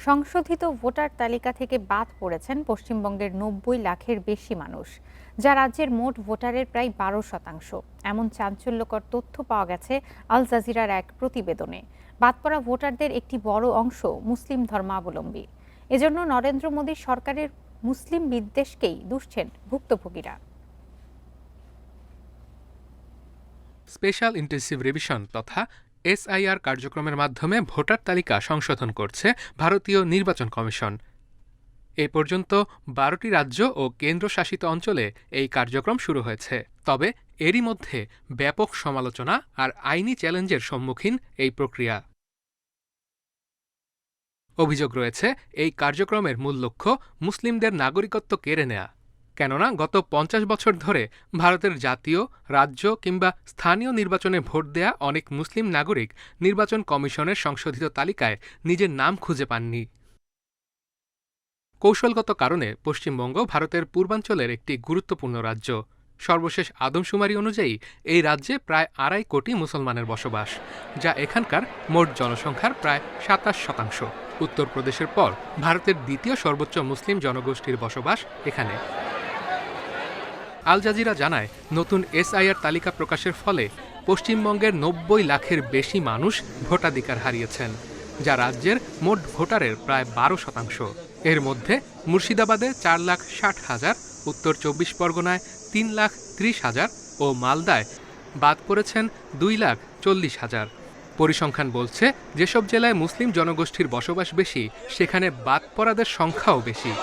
সংশোধিত ভোটার তালিকা থেকে বাদ পড়েছেন পশ্চিমবঙ্গের ৯০ লাখের বেশি মানুষ, যা রাজ্যের মোট ভোটারের প্রায় ১২%। এমন চাঞ্চল্যকর তথ্য পাওয়া গেছে আল জাজিরার এক প্রতিবেদনে। বাদ পড়া ভোটারদের একটি বড় অংশ মুসলিম ধর্মাবলম্বী। এজন্য নরেন্দ্র মোদী সরকারের মুসলিম বিদ্বেষকেই দুষছেন ভুক্তভোগীরা। স্পেশাল ইন্টেন্সিভ রিভিশন তথা এসআইআর কার্যক্রমের মাধ্যমে ভোটার তালিকা সংশোধন করছে ভারতীয় নির্বাচন কমিশন। এ পর্যন্ত ১২টি রাজ্য ও কেন্দ্রশাসিত অঞ্চলে এই কার্যক্রম শুরু হয়েছে। তবে এরই মধ্যে ব্যাপক সমালোচনা আর আইনি চ্যালেঞ্জের সম্মুখীন এই প্রক্রিয়া। অভিযোগ রয়েছে, এই কার্যক্রমের মূল লক্ষ্য মুসলিমদের নাগরিকত্ব কেড়ে নেয়া। কেননা গত ৫০ বছর ধরে ভারতের জাতীয়, রাজ্য কিংবা স্থানীয় নির্বাচনে ভোট দেয়া অনেক মুসলিম নাগরিক নির্বাচন কমিশনের সংশোধিত তালিকায় নিজের নাম খুঁজে পাননি। কৌশলগত কারণে পশ্চিমবঙ্গ ভারতের পূর্বাঞ্চলের একটি গুরুত্বপূর্ণ রাজ্য। সর্বশেষ আদমশুমারি অনুযায়ী এই রাজ্যে প্রায় ২.৫ কোটি মুসলমানের বসবাস, যা এখানকার মোট জনসংখ্যার প্রায় ২৭%। উত্তরপ্রদেশের পর ভারতের দ্বিতীয় সর্বোচ্চ মুসলিম জনগোষ্ঠীর বসবাস এখানে। আল জাজিরা জানায়, নতুন এসআইআর তালিকা প্রকাশের ফলে পশ্চিমবঙ্গের ৯০ লাখের বেশি মানুষ ভোটাধিকার হারিয়েছেন, যা রাজ্যের মোট ভোটারের প্রায় ১২%। এর মধ্যে মুর্শিদাবাদে ৪,৬০,০০০, উত্তর ২৪ পরগনায় ৩,৩০,০০০ ও মালদায় বাদ পড়েছেন ২,৪০,০০০। পরিসংখ্যান বলছে, যেসব জেলায় মুসলিম জনগোষ্ঠীর বসবাস বেশি সেখানে বাদ পড়াদের সংখ্যাও বেশি।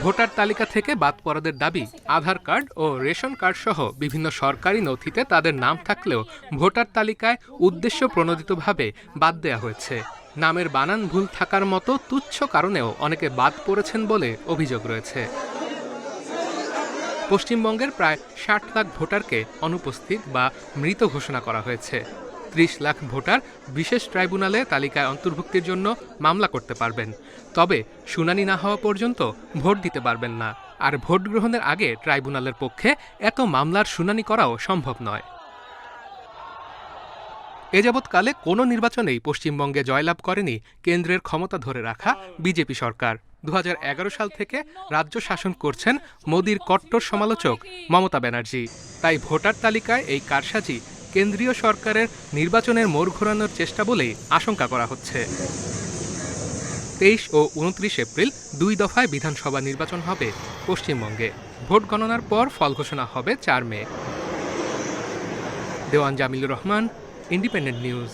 ভোটার তালিকা থেকে বাদ পড়াদের দাবি, আধার কার্ড ও রেশন কার্ড সহ বিভিন্ন সরকারি নথিতে তাদের নাম থাকলেও ভোটার তালিকায় উদ্দেশ্য প্রণোদিতভাবে বাদ দেয়া হয়েছে। নামের বানান ভুল থাকার মতো তুচ্ছ কারণেও অনেকে বাদ পড়েছেন বলে অভিযোগ রয়েছে। পশ্চিমবঙ্গের প্রায় ৬০ লাখ ভোটারকে অনুপস্থিত বা মৃত ঘোষণা করা হয়েছে। ৩০ লাখ ভোটার বিশেষ ট্রাইব্যুনালে তালিকায় অন্তর্ভুক্তির জন্য মামলা করতে পারবেন, তবে শুনানি না হওয়া পর্যন্ত ভোট দিতে পারবেন না। আর ভোট গ্রহণের আগে ট্রাইব্যুনালের পক্ষে এত মামলার শুনানি করাও সম্ভব নয়। এ যাবৎকালে কোনো নির্বাচনেই পশ্চিমবঙ্গে জয়লাভ করেনি কেন্দ্রের ক্ষমতা ধরে রাখা বিজেপি সরকার। ২০১১ সাল থেকে রাজ্য শাসন করছেন মোদির কট্টর সমালোচক মমতা ব্যানার্জি। তাই ভোটার তালিকায় এই কারসাজি কেন্দ্রীয় সরকারের নির্বাচনের মোড় ঘোরানোর চেষ্টা বলেই আশঙ্কা করা হচ্ছে। ২৩ ও ২৯ এপ্রিল ২ দফায় বিধানসভা নির্বাচন হবে পশ্চিমবঙ্গে। ভোট গণনার পর ফল ঘোষণা হবে ৪ মে। দেওয়ান জামিলুর রহমান, ইন্ডিপেন্ডেন্ট নিউজ।